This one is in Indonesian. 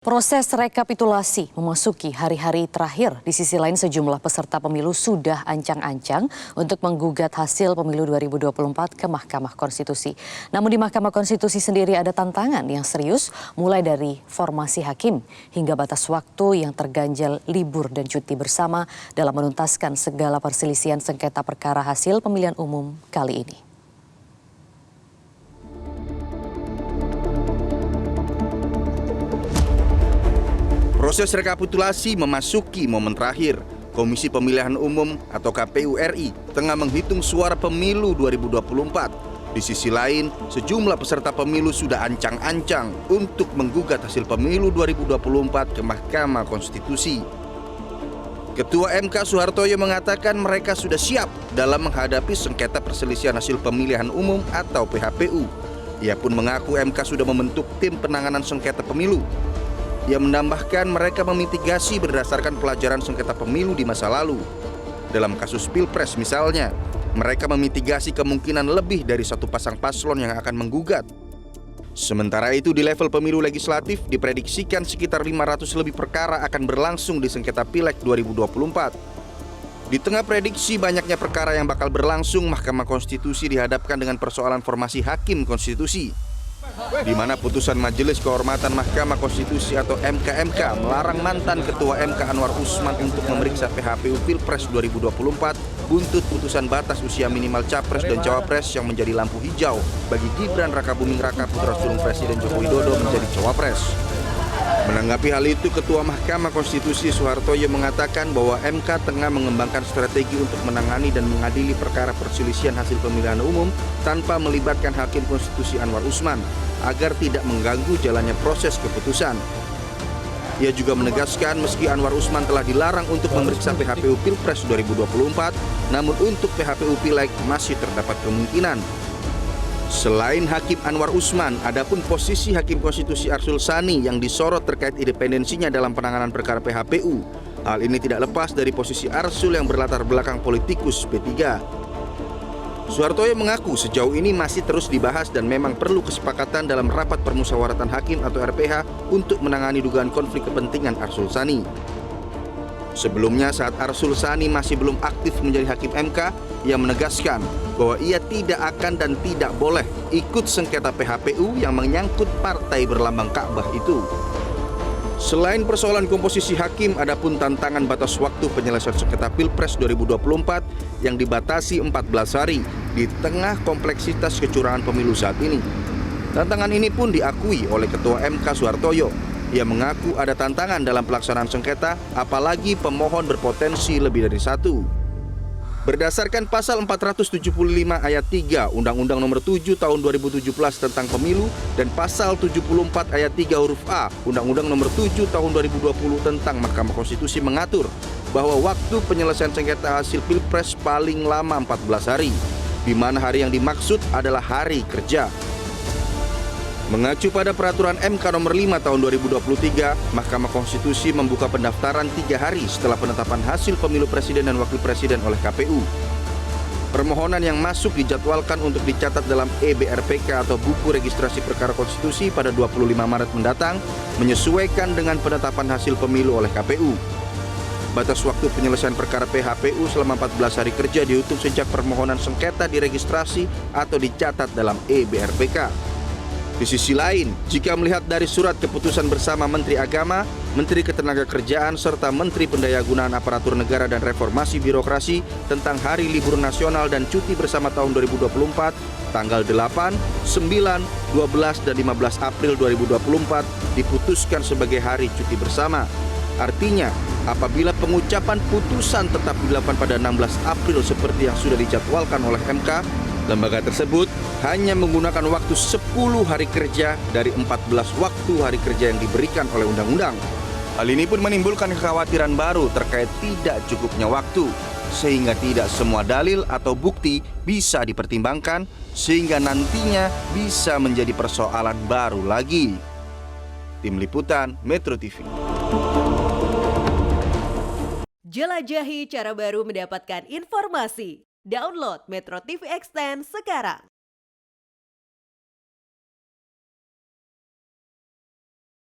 Proses rekapitulasi memasuki hari-hari terakhir. Di sisi lain sejumlah peserta pemilu sudah ancang-ancang untuk menggugat hasil pemilu 2024 ke Mahkamah Konstitusi. Namun di Mahkamah Konstitusi sendiri ada tantangan yang serius, mulai dari formasi hakim hingga batas waktu yang terganjal libur dan cuti bersama dalam menuntaskan segala perselisihan sengketa perkara hasil pemilihan umum kali ini. Proses rekapitulasi memasuki momen terakhir. Komisi Pemilihan Umum atau KPU RI tengah menghitung suara pemilu 2024. Di sisi lain, sejumlah peserta pemilu sudah ancang-ancang untuk menggugat hasil pemilu 2024 ke Mahkamah Konstitusi. Ketua MK Soehartoyo mengatakan mereka sudah siap dalam menghadapi sengketa perselisihan hasil pemilihan umum atau PHPU. Ia pun mengaku MK sudah membentuk tim penanganan sengketa pemilu. Ia menambahkan mereka memitigasi berdasarkan pelajaran sengketa pemilu di masa lalu. Dalam kasus Pilpres misalnya, mereka memitigasi kemungkinan lebih dari satu pasang paslon yang akan menggugat. Sementara itu di level pemilu legislatif diprediksikan sekitar 500 lebih perkara akan berlangsung di sengketa Pileg 2024. Di tengah prediksi banyaknya perkara yang bakal berlangsung, Mahkamah Konstitusi dihadapkan dengan persoalan formasi hakim konstitusi, di mana putusan Majelis Kehormatan Mahkamah Konstitusi atau MKMK melarang mantan Ketua MK Anwar Usman untuk memeriksa PHPU Pilpres 2024 buntut putusan batas usia minimal Capres dan Cawapres yang menjadi lampu hijau bagi Gibran Rakabuming Raka putra sulung Presiden Joko Widodo menjadi Cawapres. Menanggapi hal itu, Ketua Mahkamah Konstitusi Soehartoyo mengatakan bahwa MK tengah mengembangkan strategi untuk menangani dan mengadili perkara perselisihan hasil pemilihan umum tanpa melibatkan Hakim Konstitusi Anwar Usman agar tidak mengganggu jalannya proses keputusan. Ia juga menegaskan meski Anwar Usman telah dilarang untuk memeriksa PHPU Pilpres 2024, namun untuk PHPU Pileg masih terdapat kemungkinan. Selain Hakim Anwar Usman, adapun posisi Hakim Konstitusi Arsul Sani yang disorot terkait independensinya dalam penanganan perkara PHPU. Hal ini tidak lepas dari posisi Arsul yang berlatar belakang politikus P3. Soehartoyo mengaku sejauh ini masih terus dibahas dan memang perlu kesepakatan dalam rapat permusyawaratan hakim atau RPH untuk menangani dugaan konflik kepentingan Arsul Sani. Sebelumnya saat Arsul Sani masih belum aktif menjadi Hakim MK, ia menegaskan bahwa ia tidak akan dan tidak boleh ikut sengketa PHPU yang menyangkut partai berlambang Ka'bah itu. Selain persoalan komposisi hakim, adapun tantangan batas waktu penyelesaian sengketa Pilpres 2024 yang dibatasi 14 hari di tengah kompleksitas kecurangan pemilu saat ini. Tantangan ini pun diakui oleh Ketua MK Soehartoyo. Ia mengaku ada tantangan dalam pelaksanaan sengketa, apalagi pemohon berpotensi lebih dari satu. Berdasarkan pasal 475 ayat 3 Undang-Undang Nomor 7 Tahun 2017 tentang Pemilu dan pasal 74 ayat 3 huruf A Undang-Undang Nomor 7 Tahun 2020 tentang Mahkamah Konstitusi mengatur bahwa waktu penyelesaian sengketa hasil Pilpres paling lama 14 hari, di mana hari yang dimaksud adalah hari kerja. Mengacu pada peraturan MK nomor 5 tahun 2023, Mahkamah Konstitusi membuka pendaftaran 3 hari setelah penetapan hasil pemilu presiden dan wakil presiden oleh KPU. Permohonan yang masuk dijadwalkan untuk dicatat dalam EBRPK atau Buku Registrasi Perkara Konstitusi pada 25 Maret mendatang, menyesuaikan dengan penetapan hasil pemilu oleh KPU. Batas waktu penyelesaian perkara PHPU selama 14 hari kerja dihitung sejak permohonan sengketa diregistrasi atau dicatat dalam EBRPK. Di sisi lain, jika melihat dari surat keputusan bersama Menteri Agama, Menteri Ketenagakerjaan, serta Menteri Pendayagunaan Aparatur Negara dan Reformasi Birokrasi tentang Hari Libur Nasional dan Cuti Bersama tahun 2024, tanggal 8, 9, 12, dan 15 April 2024 diputuskan sebagai hari cuti bersama. Artinya, apabila pengucapan putusan tetap dilakukan pada 16 April seperti yang sudah dijadwalkan oleh MK, lembaga tersebut hanya menggunakan waktu 10 hari kerja dari 14 waktu hari kerja yang diberikan oleh undang-undang. Hal ini pun menimbulkan kekhawatiran baru terkait tidak cukupnya waktu, sehingga tidak semua dalil atau bukti bisa dipertimbangkan, sehingga nantinya bisa menjadi persoalan baru lagi. Tim Liputan Metro TV. Jelajahi cara baru mendapatkan informasi. Download Metro TV Extend sekarang.